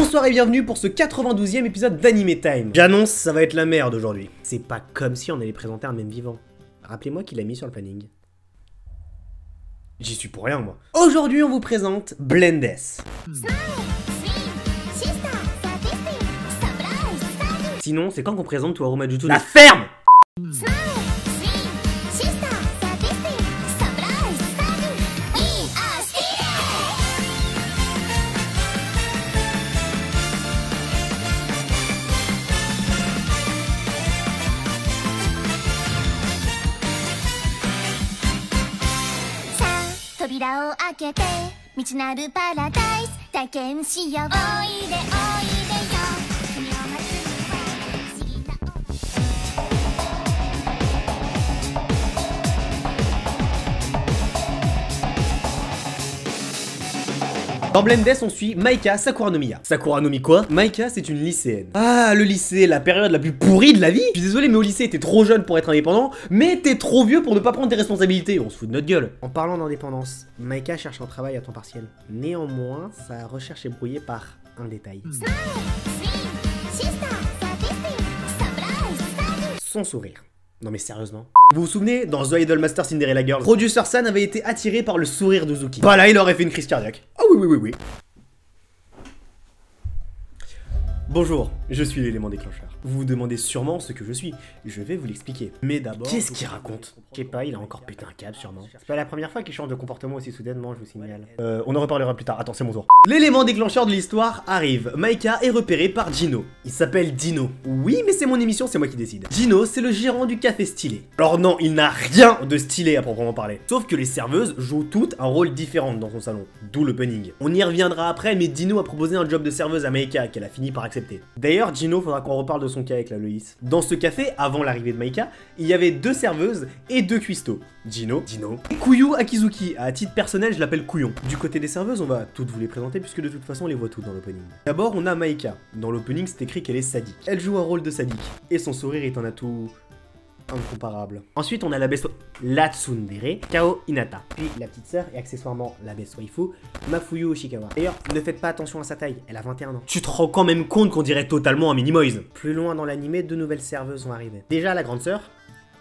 Bonsoir et bienvenue pour ce 92e épisode d'Anime Time. J'annonce, ça va être la merde aujourd'hui. C'est pas comme si on allait présenter un même vivant. Rappelez-moi qui l'a mis sur le planning. J'y suis pour rien, moi. Aujourd'hui, on vous présente Blendess. Sinon, c'est quand qu'on présente Toaru Majuto la ferme. Dans Blendess, on suit Maika Sakura no Miya. Sakura no Mi quoi? Maika, c'est une lycéenne. Ah, le lycée, la période la plus pourrie de la vie. Je suis désolé, mais au lycée, t'es trop jeune pour être indépendant, mais t'es trop vieux pour ne pas prendre tes responsabilités. On se fout de notre gueule. En parlant d'indépendance, Maika cherche un travail à temps partiel. Néanmoins, sa recherche est brouillée par un détail. Son sourire. Non mais sérieusement. Vous vous souvenez, dans The Idolmaster Cinderella Girls, Producer San avait été attiré par le sourire d'Uzuki. Bah là, il aurait fait une crise cardiaque. Ah oui. Bonjour, je suis l'élément déclencheur. Vous vous demandez sûrement ce que je suis. Je vais vous l'expliquer. Mais d'abord... Qu'est-ce qu'il raconte? Je sais pas, il a encore pété un câble sûrement. C'est pas la première fois qu'il change de comportement aussi soudainement, je vous signale. On en reparlera plus tard. Attends, c'est mon tour. L'élément déclencheur de l'histoire arrive. Maika est repéré par Gino. Il s'appelle Dino. Oui, mais c'est mon émission, c'est moi qui décide. Gino, c'est le gérant du café stylé. Alors non, il n'a rien de stylé à proprement parler. Sauf que les serveuses jouent toutes un rôle différent dans son salon. D'où le punning. On y reviendra après, mais Dino a proposé un job de serveuse à Maika qu'elle a fini par accepter. D'ailleurs, Gino, faudra qu'on reparle de son cas avec la Loïs. Dans ce café, avant l'arrivée de Maika, il y avait 2 serveuses et 2 cuistots. Gino, et Kuyu Akizuki. À titre personnel, je l'appelle Couillon. Du côté des serveuses, on va toutes vous les présenter puisque de toute façon, on les voit toutes dans l'opening. D'abord, on a Maika. Dans l'opening, c'est écrit qu'elle est sadique. Elle joue un rôle de sadique. Et son sourire est un atout... incomparable. Ensuite, on a la tsundere, Kao Hinata. Puis la petite sœur et accessoirement la best waifu, Mafuyu Oshikawa. D'ailleurs, ne faites pas attention à sa taille, elle a 21 ans. Tu te rends quand même compte qu'on dirait totalement un Minimoys. Plus loin dans l'anime, 2 nouvelles serveuses vont arriver. Déjà la grande sœur,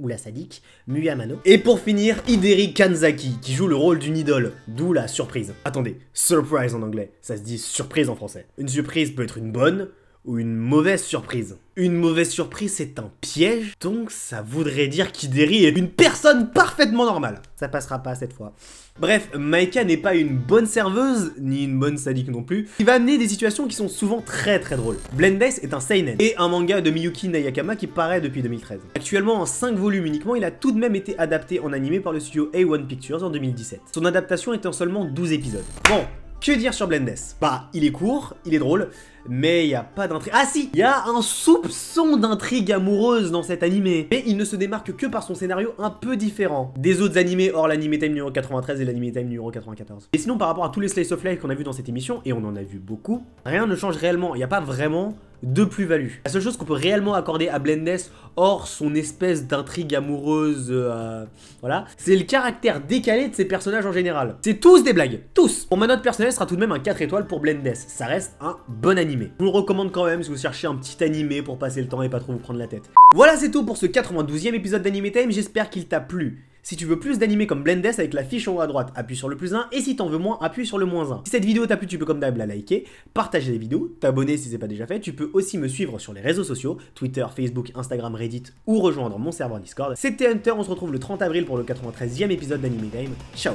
ou la sadique, Muyamano. Et pour finir, Hideri Kanzaki, qui joue le rôle d'une idole, d'où la surprise. Attendez, surprise en anglais, ça se dit surprise en français. Une surprise peut être une bonne ou une mauvaise surprise. Une mauvaise surprise, c'est un piège, donc ça voudrait dire qu'Hideri est une personne parfaitement normale. Ça passera pas cette fois. Bref, Maika n'est pas une bonne serveuse, ni une bonne sadique non plus. Il va amener des situations qui sont souvent très drôles. Blendess est un seinen, et un manga de Miyuki Nayakama qui paraît depuis 2013. Actuellement en 5 volumes uniquement, il a tout de même été adapté en animé par le studio A1 Pictures en 2017. Son adaptation est en seulement 12 épisodes. Bon, que dire sur Blendess? Bah, il est court, il est drôle, mais il n'y a pas d'intrigue. Ah si, il y a un soupçon d'intrigue amoureuse dans cet animé. Mais il ne se démarque que par son scénario un peu différent des autres animés hors l'Anime Time numéro 93 et l'Anime Time numéro 94. Et sinon, par rapport à tous les slice of life qu'on a vu dans cette émission, et on en a vu beaucoup, rien ne change réellement. Il n'y a pas vraiment de plus-value. La seule chose qu'on peut réellement accorder à Blendess, hors son espèce d'intrigue amoureuse, voilà, c'est le caractère décalé de ses personnages en général. C'est tous des blagues, tous. Pour ma note personnelle, ce sera tout de même un 4 étoiles pour Blendess. Ça reste un bon animé. Je vous le recommande quand même si vous cherchez un petit animé pour passer le temps et pas trop vous prendre la tête. Voilà, c'est tout pour ce 92e épisode d'Anime Time, j'espère qu'il t'a plu. Si tu veux plus d'animés comme Blendess avec la fiche en haut à droite, appuie sur le +1 et si t'en veux moins, appuie sur le -1. Si cette vidéo t'a plu, tu peux comme d'hab la liker, partager les vidéos, t'abonner si c'est pas déjà fait, tu peux aussi me suivre sur les réseaux sociaux, Twitter, Facebook, Instagram, Reddit ou rejoindre mon serveur Discord. C'était Hunter, on se retrouve le 30 avril pour le 93e épisode d'Anime Time. Ciao.